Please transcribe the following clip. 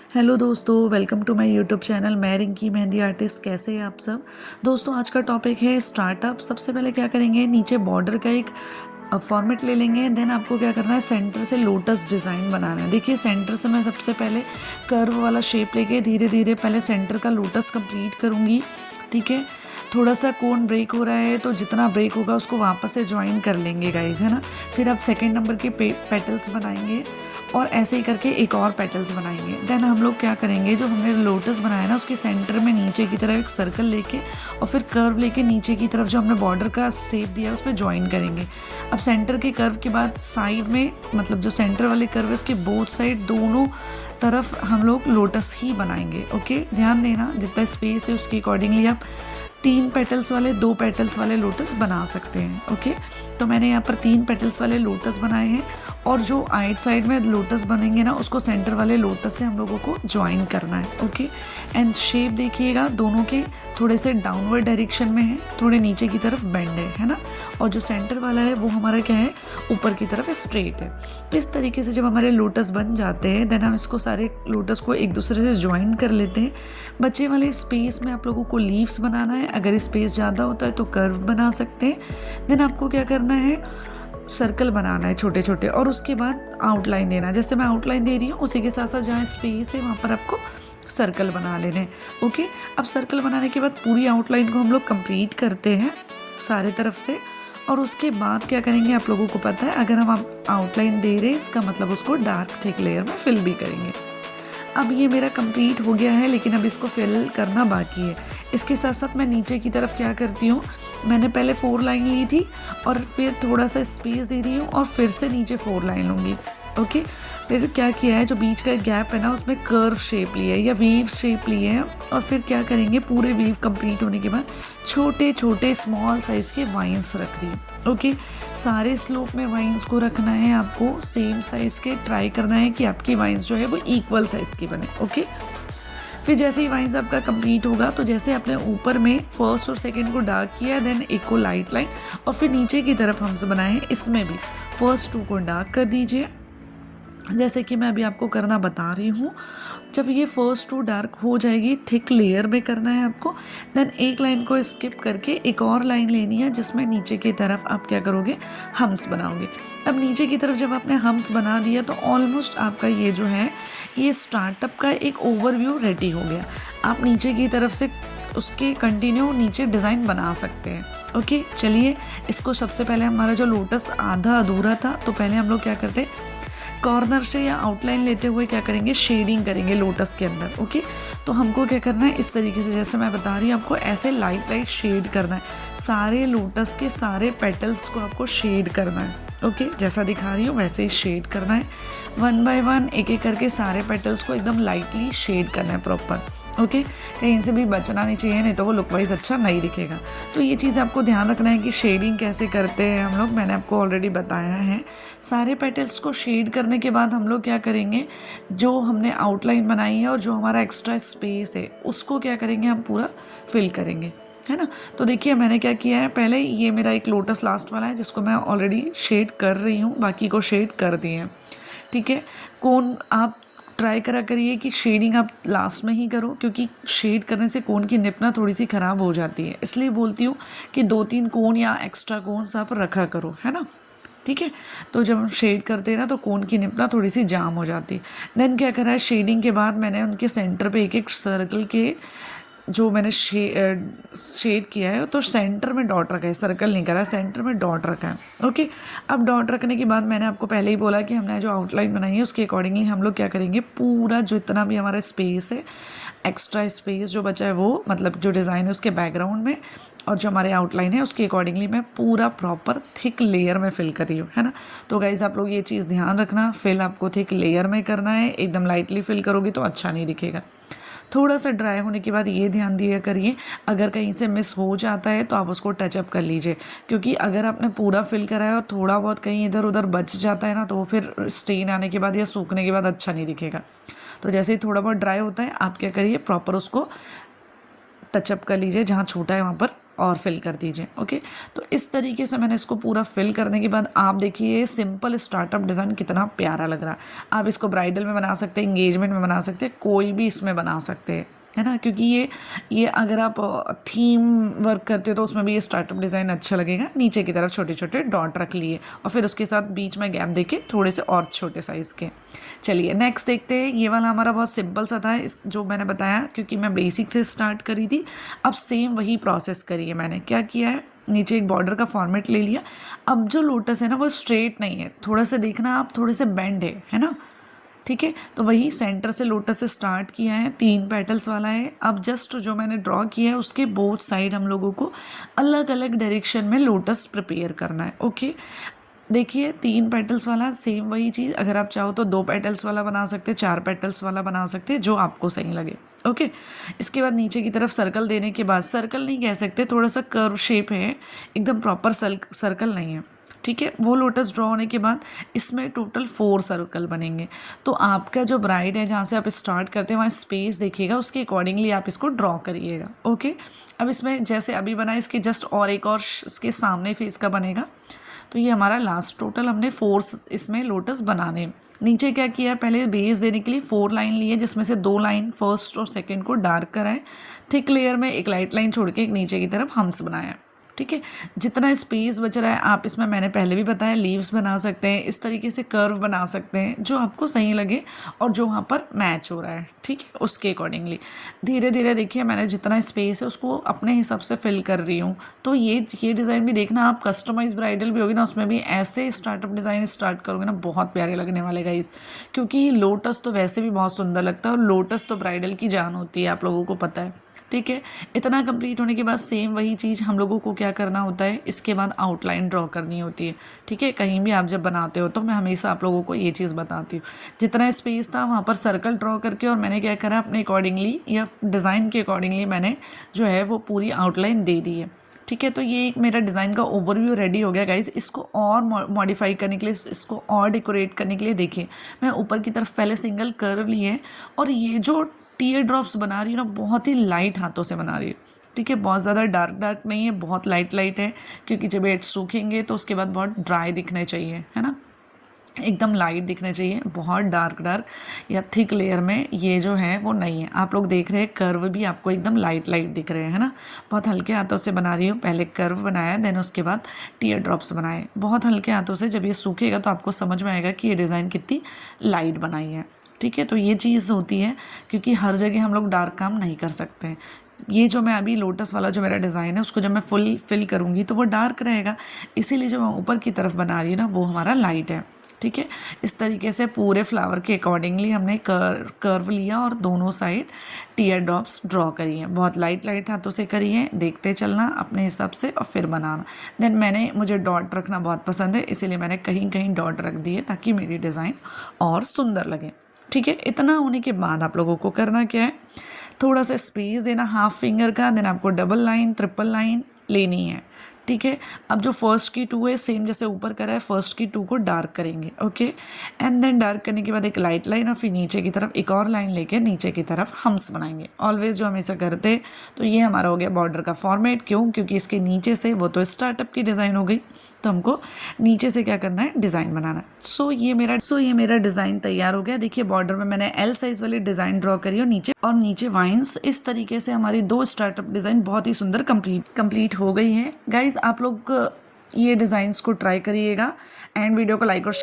Hello दोस्तों, welcome to my YouTube channel. मैं Rinki mehndi artist. कैसे हैं आप सब दोस्तों? आज का टॉपिक है स्टार्टअप। सबसे पहले क्या करेंगे, नीचे बॉर्डर का एक फॉर्मेट ले लेंगे। देन आपको क्या करना है, सेंटर से लोटस डिज़ाइन बनाना है। देखिए, सेंटर से मैं सबसे पहले कर्व वाला शेप लेके धीरे धीरे पहले सेंटर का लोटस कंप्लीट करूँगी। ठीक है, थोड़ा सा कोन ब्रेक हो रहा है तो जितना ब्रेक होगा उसको वापस से ज्वाइन कर लेंगे गाइज, है ना। फिर आप सेकेंड नंबर के पेटल्स बनाएंगे और ऐसे ही करके एक और पेटल्स बनाएंगे। देन हम लोग क्या करेंगे, जो हमने लोटस बनाया ना उसके सेंटर में नीचे की तरफ एक सर्कल लेके और फिर कर्व लेके नीचे की तरफ जो हमने बॉर्डर का शेप दिया उस पर ज्वाइन करेंगे। अब सेंटर के कर्व के बाद साइड में, मतलब जो सेंटर वाले कर्व है उसके बोथ साइड दोनों तरफ हम लोग लोटस ही बनाएंगे। ओके, ध्यान देना, जितना स्पेस है उसके अकॉर्डिंगली आप 3 पेटल्स वाले 2 पेटल्स वाले लोटस बना सकते हैं। ओके, तो मैंने यहाँ पर 3 पेटल्स वाले लोटस बनाए हैं और जो आइट साइड में लोटस बनेंगे ना उसको सेंटर वाले लोटस से हम लोगों को ज्वाइन करना है। ओके, एंड शेप देखिएगा दोनों के थोड़े से डाउनवर्ड डायरेक्शन में है, थोड़े नीचे की तरफ बेंड है ना। और जो सेंटर वाला है वो हमारा क्या है, ऊपर की तरफ स्ट्रेट है। इस तरीके से जब हमारे लोटस बन जाते हैं देन हम इसको सारे लोटस को एक दूसरे से ज्वाइन कर लेते हैं। बचे वाले स्पेस में आप लोगों को लीव्स बनाना है। अगर स्पेस ज़्यादा होता है तो कर्व बना सकते हैं। देन आपको क्या करना है, सर्कल बनाना है छोटे छोटे और उसके बाद आउटलाइन देना। जैसे मैं आउटलाइन दे रही हूँ उसी के साथ साथ जहाँ स्पेस है वहाँ पर आपको सर्कल बना लेने हैं। ओके, अब सर्कल बनाने के बाद पूरी आउटलाइन को हम लोग कंप्लीट करते हैं सारे तरफ से। और उसके बाद क्या करेंगे, आप लोगों को पता है, अगर हम आउटलाइन दे रहे हैं इसका मतलब उसको डार्क थिक लेयर में फिल भी करेंगे। अब ये मेरा कंप्लीट हो गया है लेकिन अब इसको फिल करना बाकी है। इसके साथ साथ मैं नीचे की तरफ क्या करती हूँ, मैंने पहले 4 लाइन ली थी और फिर थोड़ा सा स्पेस दे रही हूँ और फिर से नीचे 4 लाइन लूँगी। ओके, फिर क्या किया है, जो बीच का गैप है ना उसमें कर्व शेप लिया है या वीव शेप लिए है। और फिर क्या करेंगे, पूरे वीव कंप्लीट होने के बाद छोटे छोटे स्मॉल साइज़ के वाइन्स रख दी। ओके, सारे स्लोप में वाइन्स को रखना है आपको, सेम साइज़ के ट्राई करना है कि आपकी वाइन्स जो है वो इक्वल साइज़ की बने। ओके, फिर जैसे ही वाइन्स आपका कंप्लीट होगा तो जैसे आपने ऊपर में फर्स्ट और सेकंड को डार्क किया देन एक को लाइट लाइन और फिर नीचे की तरफ हमसे बनाए हैं इसमें भी फर्स्ट 2 को डार्क कर दीजिए, जैसे कि मैं अभी आपको करना बता रही हूँ। जब ये फर्स्ट 2 डार्क हो जाएगी, थिक लेयर में करना है आपको। देन एक लाइन को स्किप करके एक और लाइन लेनी है जिसमें नीचे की तरफ आप क्या करोगे, हम्स बनाओगे। अब नीचे की तरफ जब आपने हम्स बना दिया तो ऑलमोस्ट आपका ये जो है ये स्टार्टअप का एक ओवरव्यू रेडी हो गया। आप नीचे की तरफ से उसके कंटिन्यू नीचे डिज़ाइन बना सकते हैं। ओके, चलिए इसको सबसे पहले, हमारा जो लोटस आधा अधूरा था तो पहले हम लोग क्या करते हैं, कॉर्नर से या आउटलाइन लेते हुए क्या करेंगे, शेडिंग करेंगे लोटस के अंदर। ओके, तो हमको क्या करना है, इस तरीके से जैसे मैं बता रही हूँ आपको ऐसे लाइट लाइट शेड करना है। सारे लोटस के सारे पेटल्स को आपको शेड करना है। ओके, जैसा दिखा रही हूँ वैसे ही शेड करना है। 1 बाय 1 एक एक करके सारे पेटल्स को एकदम लाइटली शेड करना है प्रॉपर। ओके, कहीं से भी बचना नहीं चाहिए, नहीं तो वो लुक वाइज अच्छा नहीं दिखेगा। तो ये चीज़ आपको ध्यान रखना है कि शेडिंग कैसे करते हैं हम लोग, मैंने आपको ऑलरेडी बताया है। सारे पेटल्स को शेड करने के बाद हम लोग क्या करेंगे, जो हमने आउटलाइन बनाई है और जो हमारा एक्स्ट्रा स्पेस है उसको क्या करेंगे, हम पूरा फिल करेंगे, है ना। तो देखिए मैंने क्या किया है, पहले ये मेरा एक लोटस लास्ट वाला है जिसको मैं ऑलरेडी शेड कर रही हूँ, बाकी को शेड कर दिए हैं। ठीक है, कोन आप ट्राई करा करिए कि शेडिंग आप लास्ट में ही करो, क्योंकि शेड करने से कोन की निप ना थोड़ी सी ख़राब हो जाती है। इसलिए बोलती हूँ कि 2-3 कोन या एक्स्ट्रा कोन्स आप रखा करो, है ना। ठीक है, तो जब हम शेड करते हैं ना तो कोन की निप ना थोड़ी सी जाम हो जाती है। देन क्या करा है, शेडिंग के बाद मैंने उनके सेंटर पे एक एक सर्कल के जो मैंने शेड किया है तो सेंटर में डॉट रखा है, सर्कल नहीं करा, सेंटर में डॉट रखा है। ओके, अब डॉट रखने के बाद मैंने आपको पहले ही बोला कि हमने जो आउटलाइन बनाई है उसके अकॉर्डिंगली हम लोग क्या करेंगे, पूरा जो इतना भी हमारा स्पेस है, एक्स्ट्रा स्पेस जो बचा है वो, मतलब जो डिज़ाइन है उसके बैकग्राउंड में और जो हमारे आउटलाइन है उसके अकॉर्डिंगली मैं पूरा प्रॉपर थिक लेयर में फिल कर रही हूँ, है ना। तो गाइज आप लोग ये चीज़ ध्यान रखना, फिल आपको थिक लेयर में करना है, एकदम लाइटली फिल करोगे तो अच्छा नहीं दिखेगा। थोड़ा सा ड्राई होने के बाद ये ध्यान दिया करिए, अगर कहीं से मिस हो जाता है तो आप उसको टचअप कर लीजिए, क्योंकि अगर आपने पूरा फिल करा है और थोड़ा बहुत कहीं इधर उधर बच जाता है ना तो वो फिर स्टेन आने के बाद या सूखने के बाद अच्छा नहीं दिखेगा। तो जैसे ही थोड़ा बहुत ड्राई होता है आप क्या करिए, प्रॉपर उसको टचअप कर लीजिए, जहाँ छोटा है वहाँ पर और फिल कर दीजिए। ओके, तो इस तरीके से मैंने इसको पूरा फिल करने के बाद आप देखिए सिंपल स्टार्टअप डिज़ाइन कितना प्यारा लग रहा है। आप इसको ब्राइडल में बना सकते हैं, इंगेजमेंट में बना सकते हैं, कोई भी इसमें बना सकते हैं, है ना, क्योंकि ये अगर आप थीम वर्क करते हो तो उसमें भी ये स्टार्टअप डिज़ाइन अच्छा लगेगा। नीचे की तरफ छोटे छोटे डॉट रख लिए और फिर उसके साथ बीच में गैप देके थोड़े से और छोटे साइज़ के। चलिए नेक्स्ट देखते हैं। ये वाला हमारा बहुत सिंपल सा था, इस जो मैंने बताया, क्योंकि मैं बेसिक से स्टार्ट करी थी। अब सेम वही प्रोसेस करी है मैंने। क्या किया है, नीचे एक बॉर्डर का फॉर्मेट ले लिया। अब जो लोटस है ना वो स्ट्रेट नहीं है, थोड़ा सा देखना आप, थोड़े से बेंड है ना। ठीक है, तो वही सेंटर से लोटस से स्टार्ट किया है, 3 पेटल्स वाला है। अब जस्ट जो मैंने ड्रॉ किया है उसके बोथ साइड हम लोगों को अलग अलग डायरेक्शन में लोटस प्रिपेयर करना है। ओके, देखिए 3 पेटल्स वाला सेम वही चीज़, अगर आप चाहो तो 2 पेटल्स वाला बना सकते हैं, 4 पेटल्स वाला बना सकते हैं, जो आपको सही लगे। ओके, इसके बाद नीचे की तरफ सर्कल देने के बाद, सर्कल नहीं कह सकते, थोड़ा सा कर्व शेप है, एकदम प्रॉपर सर्कल नहीं है। ठीक है, वो लोटस ड्रॉ होने के बाद इसमें टोटल 4 सर्कल बनेंगे। तो आपका जो ब्राइड है जहाँ से आप स्टार्ट करते हैं वहाँ स्पेस देखिएगा, उसके अकॉर्डिंगली आप इसको ड्रॉ करिएगा। ओके, अब इसमें जैसे अभी बना इसके जस्ट और एक और इसके सामने फेस का बनेगा। तो ये हमारा लास्ट टोटल हमने 4 इसमें लोटस बनाने। नीचे क्या किया, पहले बेस देने के लिए 4 लाइन लिए, जिसमें से 2 लाइन फर्स्ट और सेकंड को डार्क कराए, थिक लेयर में एक लाइट लाइन छोड़ के एक नीचे की तरफ हम्स बनाया। ठीक है, जितना स्पेस बच रहा है आप इसमें, मैंने पहले भी बताया, लीव्स बना सकते हैं, इस तरीके से कर्व बना सकते हैं, जो आपको सही लगे और जो वहाँ पर मैच हो रहा है। ठीक है, उसके अकॉर्डिंगली धीरे धीरे देखिए मैंने जितना स्पेस है उसको अपने हिसाब से फिल कर रही हूँ। तो ये डिज़ाइन भी देखना आप, कस्टमाइज ब्राइडल भी होगी ना, उसमें भी ऐसे स्टार्टअप डिज़ाइन स्टार्ट करोगे ना, बहुत प्यारे लगने वाले गाइस। क्योंकि लोटस तो वैसे भी बहुत सुंदर लगता है और लोटस तो ब्राइडल की जान होती है, आप लोगों को पता है। ठीक है, इतना कंप्लीट होने के बाद सेम वही चीज़ हम लोगों को क्या करना होता है, इसके बाद आउटलाइन ड्रॉ करनी होती है। ठीक है, कहीं भी आप जब बनाते हो तो मैं हमेशा आप लोगों को ये चीज़ बताती हूँ। जितना स्पेस था वहाँ पर सर्कल ड्रॉ करके, और मैंने क्या करा अपने अकॉर्डिंगली या डिज़ाइन के अकॉर्डिंगली मैंने जो है वो पूरी आउटलाइन दे दी है। ठीक है, तो ये एक मेरा डिज़ाइन का ओवरव्यू रेडी हो गया गाइज। इसको और मॉडिफाई करने के लिए, इसको और डेकोरेट करने के लिए देखिए मैं ऊपर की तरफ पहले सिंगल कर्व लिए, और ये जो टीयर ड्रॉप्स बना रही हूँ ना, बहुत ही लाइट हाथों से बना रही हूँ। ठीक है, बहुत ज़्यादा डार्क डार्क नहीं है, बहुत लाइट लाइट है, क्योंकि जब ये सूखेंगे तो उसके बाद बहुत ड्राई दिखने चाहिए, है ना, एकदम लाइट दिखने चाहिए। बहुत डार्क डार्क या थिक लेयर में ये जो है वो नहीं है। आप लोग देख रहे हैं कर्व भी आपको एकदम लाइट लाइट दिख रहे हैं, है ना। बहुत हल्के हाथों से बना रही हूँ, पहले कर्व बनाया, देन उसके बाद टीयर ड्रॉप्स बनाए बहुत हल्के हाथों से। जब ये सूखेगा तो आपको समझ में आएगा कि ये डिज़ाइन कितनी लाइट बनाई है। ठीक है, तो ये चीज़ होती है, क्योंकि हर जगह हम लोग डार्क काम नहीं कर सकते हैं। ये जो मैं अभी लोटस वाला जो मेरा डिज़ाइन है उसको जब मैं फुल फिल करूँगी तो वो डार्क रहेगा, इसीलिए जो मैं ऊपर की तरफ बना रही हूँ ना वो हमारा लाइट है। ठीक है, इस तरीके से पूरे फ्लावर के अकॉर्डिंगली हमने कर्व लिया और दोनों साइड टीयर ड्रॉप्स ड्रॉ करी हैं। बहुत लाइट लाइट हाथों से करी है, देखते चलना अपने हिसाब से और फिर बनाना। देन मुझे डॉट रखना बहुत पसंद है, इसीलिए मैंने कहीं कहीं डॉट रख दिए ताकि मेरी डिज़ाइन और सुंदर लगे। ठीक है, इतना होने के बाद आप लोगों को करना क्या है, थोड़ा सा स्पेस देना हाफ फिंगर का, देन आपको डबल लाइन ट्रिपल लाइन लेनी है। ठीक है, अब जो फर्स्ट की 2 है सेम जैसे ऊपर करा है, फर्स्ट की 2 को डार्क करेंगे। ओके, एंड देन डार्क करने के बाद एक लाइट लाइन और फिर नीचे की तरफ एक और लाइन लेके नीचे की तरफ हम्स बनाएंगे, ऑलवेज जो हमेशा करते हैं। तो ये हमारा हो गया बॉर्डर का फॉर्मेट। क्यों, क्योंकि इसके नीचे से वो तो स्टार्टअप की डिज़ाइन हो गई, तो हमको नीचे से क्या करना है, डिज़ाइन बनाना है। सो ये मेरा डिज़ाइन तैयार हो गया। देखिए बॉर्डर में मैंने एल साइज़ वाली डिज़ाइन ड्रॉ करी और नीचे वाइन्स। इस तरीके से हमारी 2 स्टार्टअप डिज़ाइन बहुत ही सुंदर कंप्लीट हो गई है। गाइज आप लोग ये डिज़ाइंस को ट्राई करिएगा एंड वीडियो को लाइक और